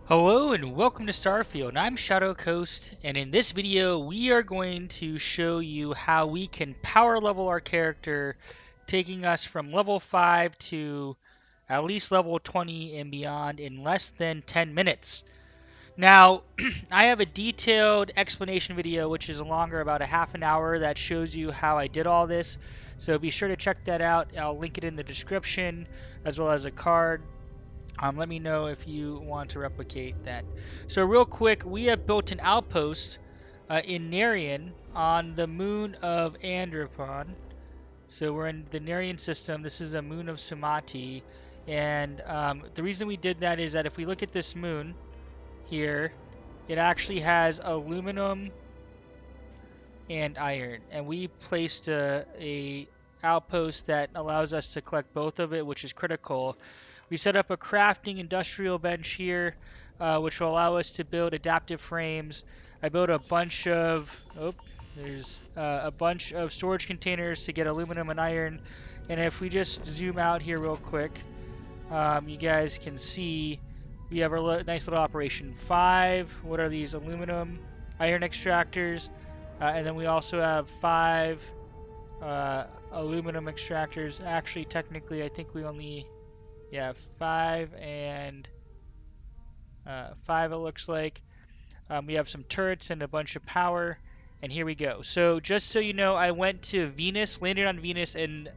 Hello and welcome to Starfield. I'm Shadow Coast, and in this video we are going to show you how we can power level our character, taking us from level 5 to at least level 20 and beyond in less than 10 minutes. Now, I have a detailed explanation video which is longer, about a half an hour, that shows you how I did all this. So be sure to check that out. I'll link it in the description as well as a card. Let me know if you want to replicate that. So real quick, we have built an outpost in Narian on the moon of Andropon. So we're in the Narian system. This is a moon of Sumati. And the reason we did that is that if we look at this moon here, it actually has aluminum and iron. And we placed a outpost that allows us to collect both of it, which is critical. We set up a crafting industrial bench here, which will allow us to build adaptive frames. I built a bunch of, there's a bunch of storage containers to get aluminum and iron. And if we just zoom out here real quick, you guys can see we have a nice little operation. 5, what are these? Aluminum, iron extractors. And then we also have 5 aluminum extractors. Actually, technically, I think we only, yeah, 5 and 5 it looks like. We have some turrets and a bunch of power. And here we go. So just so you know, I went to Venus, landed on Venus, and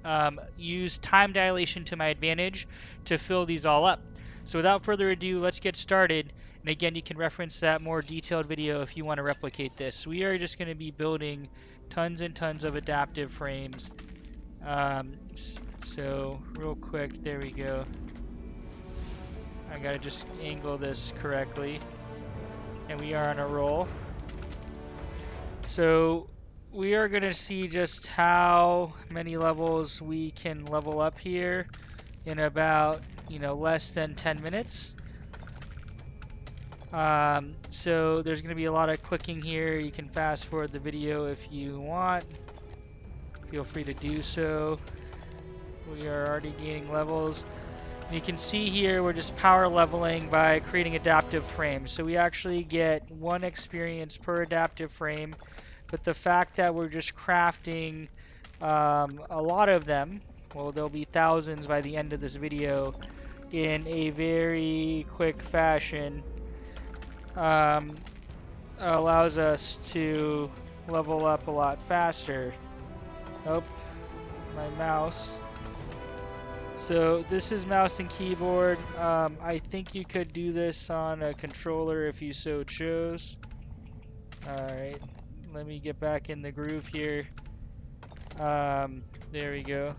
used time dilation to my advantage to fill these all up. So without further ado, let's get started. And again, you can reference that more detailed video if you want to replicate this. We are just going to be building tons and tons of adaptive frames. So real quick, there we go. I gotta just angle this correctly. And we are on a roll. So we are going to see just how many levels we can level up here in about, less than 10 minutes. So there's going to be a lot of clicking here. You can fast forward the video if you want. Feel free to do so. We are already gaining levels. And you can see here we're just power leveling by creating adaptive frames. So we actually get 1 experience per adaptive frame. But the fact that we're just crafting a lot of them, well, there'll be thousands by the end of this video, in a very quick fashion, allows us to level up a lot faster. Oh, my mouse. So this is mouse and keyboard. I think you could do this on a controller if you so chose. Alright, let me get back in the groove here. There we go.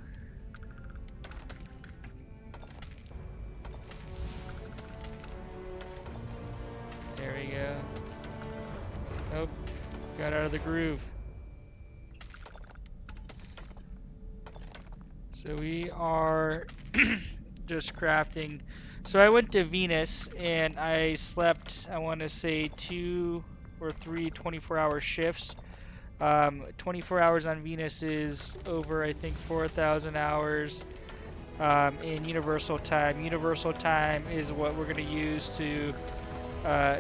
There we go. Nope, got out of the groove. So we are just crafting. So I went to Venus and I slept, I want to say 2 or 3 24-hour shifts. 24 hours on Venus is over, I think, 4,000 hours in Universal Time. Universal Time is what we're going to use to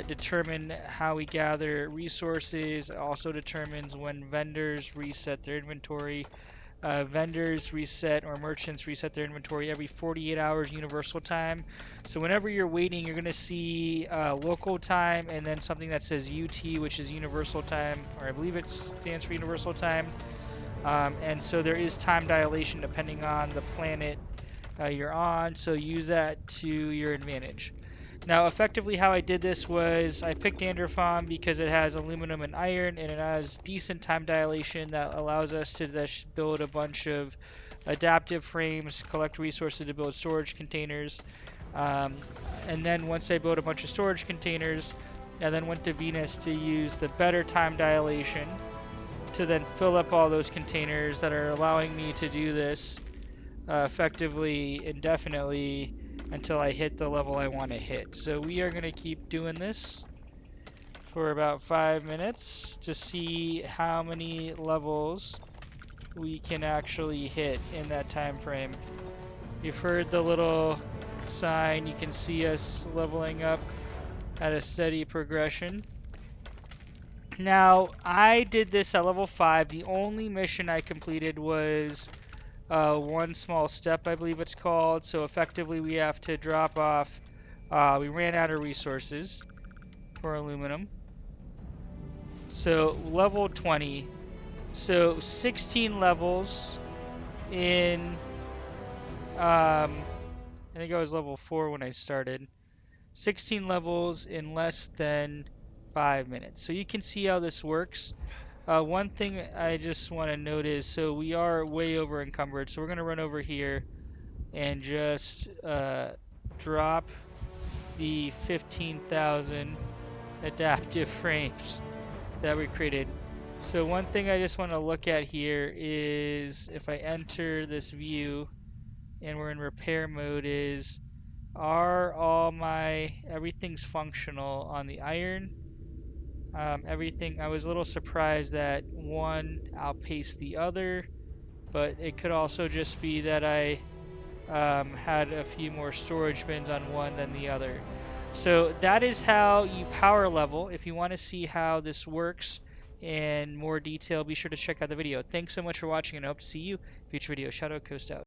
determine how we gather resources. It also determines when vendors reset their inventory. Vendors reset, or merchants reset their inventory every 48 hours Universal Time. So whenever you're waiting, you're going to see local time and then something that says UT, which is Universal Time, or I believe it stands for Universal Time. And so there is time dilation depending on the planet you're on, so use that to your advantage. Now, effectively how I did this was I picked Androphon because it has aluminum and iron, and it has decent time dilation that allows us to build a bunch of adaptive frames, collect resources to build storage containers. And then once I built a bunch of storage containers, I then went to Venus to use the better time dilation to then fill up all those containers that are allowing me to do this effectively, indefinitely, until I hit the level I want to hit. So we are going to keep doing this for about 5 minutes to see how many levels we can actually hit in that time frame. You've heard the little sign. You can see us leveling up at a steady progression. Now, I did this at level 5. The only mission I completed was one small step, I believe it's called. So effectively, we have to drop off. We ran out of resources for aluminum. So level 20. So 16 levels in. I think I was level 4 when I started. 16 levels in less than 5 minutes. So you can see how this works. One thing I just want to note is, so we are way over encumbered. So we're going to run over here and just drop the 15,000 adaptive frames that we created. So one thing I just want to look at here is if I enter this view and we're in repair mode, is are all my everything's functional on the iron. Everything, I was a little surprised that one outpaced the other, but it could also just be that I had a few more storage bins on one than the other. So that is how you power level. If you want to see how this works in more detail, be sure to check out the video. Thanks so much for watching, and I hope to see you in future videos. Shadow Coast out.